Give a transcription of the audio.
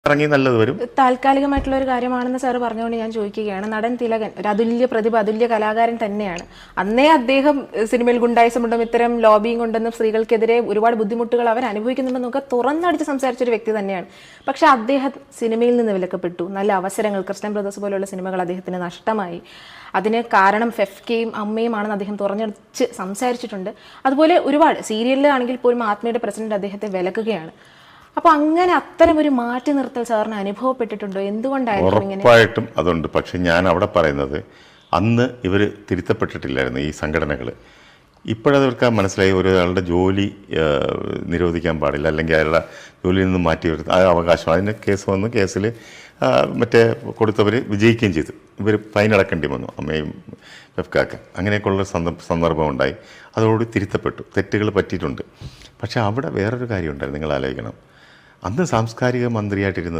ഇറങ്ങി നല്ലത് വരും. താൽക്കാലികമായിട്ടുള്ള ഒരു കാര്യമാണെന്ന് സാർ പറഞ്ഞുകൊണ്ട് ഞാൻ ചോദിക്കുകയാണ്. നടൻ തിലകൻ ഒരു അതുല്യ പ്രതിഭ, അതുല്യ കലാകാരൻ തന്നെയാണ്. അന്നേ അദ്ദേഹം സിനിമയിൽ ഗുണ്ടായിസമുണ്ടും ഇത്തരം ലോബിയും കൊണ്ടെന്നും സ്ത്രീകൾക്കെതിരെ ഒരുപാട് ബുദ്ധിമുട്ടുകൾ അവർ അനുഭവിക്കുന്നുണ്ടെന്നൊക്കെ തുറന്നടിച്ച് സംസാരിച്ച ഒരു വ്യക്തി തന്നെയാണ്. പക്ഷെ അദ്ദേഹം സിനിമയിൽ നിന്ന് വിലക്കപ്പെട്ടു. നല്ല അവസരങ്ങൾ, ക്രിസ്ത്യൻ ബ്രദേഴ്സ് പോലെയുള്ള സിനിമകൾ അദ്ദേഹത്തിന് നഷ്ടമായി. അതിന് കാരണം ഫെഫ്കയും അമ്മയുമാണെന്ന് അദ്ദേഹം തുറന്നടിച്ച് സംസാരിച്ചിട്ടുണ്ട്. അതുപോലെ ഒരുപാട് സീരിയലിലാണെങ്കിൽ പോലും ആത്മയുടെ പ്രസിഡന്റ് അദ്ദേഹത്തെ വിലക്കുകയാണ്. അപ്പൊ അങ്ങനെ അത്തരം ഒരു മാറ്റി നിർത്തൽ സാറിന് അനുഭവപ്പെട്ടിട്ടുണ്ടോ? എന്തുകൊണ്ടായിരുന്നു ഇങ്ങനെ? ഉറപ്പായിട്ടും അതുണ്ട്. പക്ഷെ ഞാൻ അവിടെ പറയുന്നത് അന്ന് ഇവർ തിരുത്തപ്പെട്ടിട്ടില്ലായിരുന്നു ഈ സംഘടനകൾ. ഇപ്പോഴവർക്ക് മനസ്സിലായി ഒരാളുടെ ജോലി നിരോധിക്കാൻ പാടില്ല, അല്ലെങ്കിൽ അയാളുടെ ജോലിയിൽ നിന്ന് മാറ്റി ആ അവകാശം. അതിന് കേസ് വന്നു. കേസിൽ മറ്റേ കൊടുത്തവർ വിജയിക്കുകയും ചെയ്തു. ഇവർ ഫൈൻ അടക്കേണ്ടി വന്നു, അമ്മയും ഫെഫ്കാക്ക്. അങ്ങനെയൊക്കെയുള്ള സന്ദർഭം ഉണ്ടായി. അതോടുകൂടി തിരുത്തപ്പെട്ടു. തെറ്റുകൾ പറ്റിയിട്ടുണ്ട്. പക്ഷെ അവിടെ വേറൊരു കാര്യം ഉണ്ടായിരുന്നു, നിങ്ങൾ ആലോചിക്കണം. അന്ന് സാംസ്കാരിക മന്ത്രിയായിട്ടിരുന്നത്